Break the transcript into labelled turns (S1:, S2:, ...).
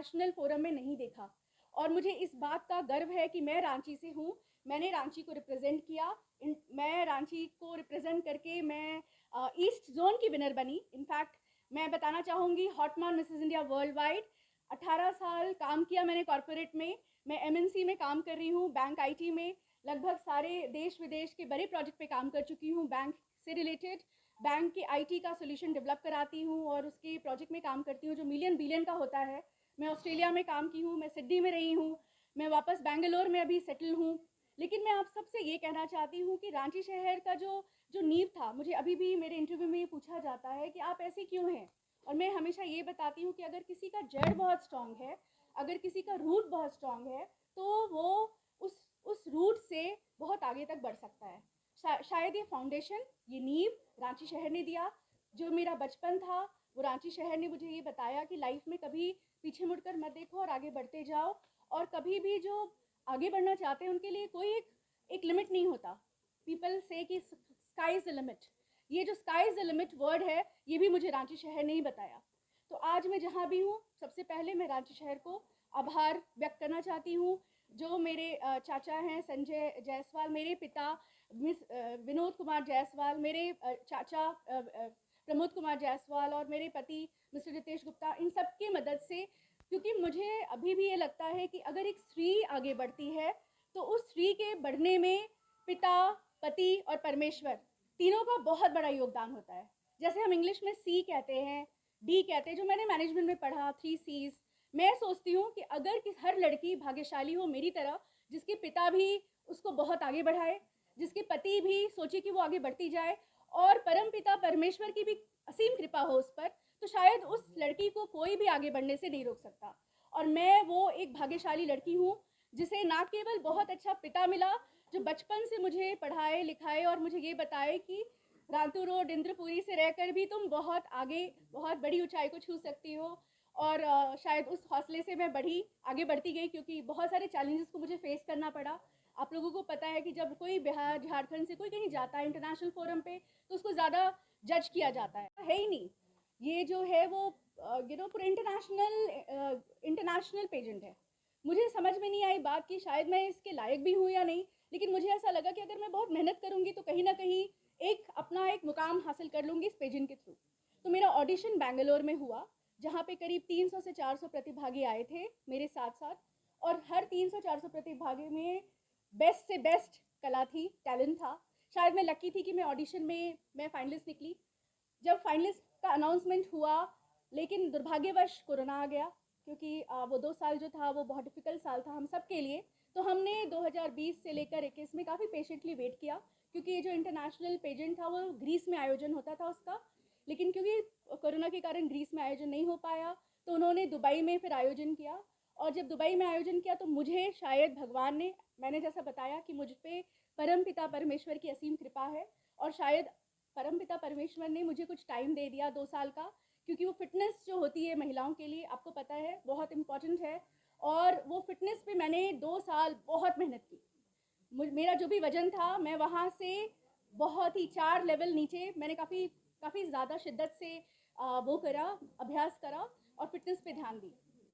S1: International forum में नहीं देखा। और मुझे इस बात का गर्व है कि मैं रांची से हूँ, मैंने रांची को रिप्रेजेंट किया। मैं रांची को रिप्रेजेंट करके मैं ईस्ट जोन की विनर बनी। इनफैक्ट मैं बताना चाहूँगी, हॉटमान मिसेस इंडिया वर्ल्ड वाइड 18 साल काम किया मैंने कॉरपोरेट में। मैं एमएनसी में काम कर रही हूँ, बैंक आईटी में लगभग सारे देश विदेश के बड़े प्रोजेक्ट पे काम कर चुकी हूँ। बैंक से रिलेटेड बैंक के आईटी का सोल्यूशन डेवलप कराती हूँ और उसके प्रोजेक्ट में काम करती हूँ जो मिलियन बिलियन का होता है। मैं ऑस्ट्रेलिया में काम की हूँ, मैं सिडनी में रही हूँ, मैं वापस बेंगलोर में अभी सेटल हूँ। लेकिन मैं आप सबसे ये कहना चाहती हूँ कि रांची शहर का जो नींव था, मुझे अभी भी मेरे इंटरव्यू में ये पूछा जाता है कि आप ऐसे क्यों हैं। और मैं हमेशा ये बताती हूँ कि अगर किसी का जड़ बहुत स्ट्रांग है, अगर किसी का रूट बहुत स्ट्रांग है, तो वो उस रूट से बहुत आगे तक बढ़ सकता है। शायद ये फाउंडेशन, ये नींव रांची शहर ने दिया। जो मेरा बचपन था वो रांची शहर ने मुझे ये बताया कि लाइफ में कभी पीछे मुड़कर मत देखो और आगे बढ़ते जाओ। और कभी भी जो आगे बढ़ना चाहते हैं उनके लिए कोई एक लिमिट नहीं होता। पीपल से कि स्काई इज़ द लिमिट। ये जो sky is the limit word है, ये भी मुझे रांची शहर ने ही बताया। तो आज मैं जहाँ भी हूँ, सबसे पहले मैं रांची शहर को आभार व्यक्त करना चाहती हूँ। जो मेरे चाचा हैं संजय जायसवाल, मेरे पिता मिस विनोद कुमार जायसवाल, मेरे चाचा प्रमोद कुमार जायसवाल और मेरे पति मिस्टर रितेश गुप्ता, इन सब की मदद से। क्योंकि मुझे अभी भी ये लगता है कि अगर एक स्त्री आगे बढ़ती है तो उस स्त्री के बढ़ने में पिता, पति और परमेश्वर तीनों का बहुत बड़ा योगदान होता है। जैसे हम इंग्लिश में सी कहते हैं, डी कहते हैं, जो मैंने मैनेजमेंट में पढ़ा 3 C's। मैं सोचती हूँ कि अगर हर लड़की भाग्यशाली हो मेरी तरह, जिसके पिता भी उसको बहुत आगे बढ़ाए, जिसके पति भी सोचे कि वो आगे बढ़ती जाए और परम पिता परमेश्वर की भी असीम कृपा हो उस पर, तो शायद उस लड़की को कोई भी आगे बढ़ने से नहीं रोक सकता। और मैं वो एक भाग्यशाली लड़की हूँ जिसे ना केवल बहुत अच्छा पिता मिला जो बचपन से मुझे पढ़ाए लिखाए और मुझे ये बताए कि रातू रोड इंद्रपुरी से रहकर भी तुम बहुत आगे, बहुत बड़ी ऊंचाई को छू सकती हो। और शायद उस हौसले से मैं आगे बढ़ती गई, क्योंकि बहुत सारे चैलेंजेस को मुझे फेस करना पड़ा। आप लोगों को पता है कि जब कोई बिहार झारखंड से कोई कहीं जाता है इंटरनेशनल फोरम पे, तो उसको ज़्यादा जज किया जाता है ही नहीं। ये जो है वो पूरा इंटरनेशनल पेजेंट है। मुझे समझ में नहीं आई बात कि शायद मैं इसके लायक भी हूँ या नहीं, लेकिन मुझे ऐसा लगा कि अगर मैं बहुत मेहनत करूँगी तो कहीं ना कहीं एक मुकाम हासिल कर लूँगी इस पेजेंट के थ्रू। तो मेरा ऑडिशन बेंगलोर में हुआ, जहाँ पे करीब 300 से 400 प्रतिभागी आए थे मेरे साथ साथ। और हर 300-400 प्रतिभागी में बेस्ट से बेस्ट कला थी, टैलेंट था। शायद मैं लकी थी कि मैं ऑडिशन में मैं फाइनलिस्ट निकली। जब फाइनलिस्ट का अनाउंसमेंट हुआ, लेकिन दुर्भाग्यवश कोरोना आ गया, क्योंकि वो 2 साल जो था वो बहुत डिफ़िकल्ट साल था हम सब के लिए। तो हमने 2020 से लेकर 21 में काफ़ी पेशेंटली वेट किया, क्योंकि ये जो इंटरनेशनल पेजेंट था वो ग्रीस में आयोजन होता था उसका। लेकिन क्योंकि कोरोना के कारण ग्रीस में आयोजन नहीं हो पाया, तो उन्होंने दुबई में फिर आयोजन किया। और जब दुबई में आयोजन किया तो मुझे शायद भगवान ने, मैंने जैसा बताया कि मुझ पे परम पिता परमेश्वर की असीम कृपा है, और शायद परमपिता परमेश्वर ने मुझे कुछ टाइम दे दिया 2 साल का, क्योंकि वो फिटनेस जो होती है महिलाओं के लिए, आपको पता है बहुत इम्पॉर्टेंट है। और वो फिटनेस पे मैंने 2 साल बहुत मेहनत की। मेरा जो भी वजन था, मैं वहाँ से बहुत ही 4 लेवल नीचे, मैंने काफ़ी ज़्यादा शिद्दत से वो करा, अभ्यास करा और फिटनेस पे ध्यान दी।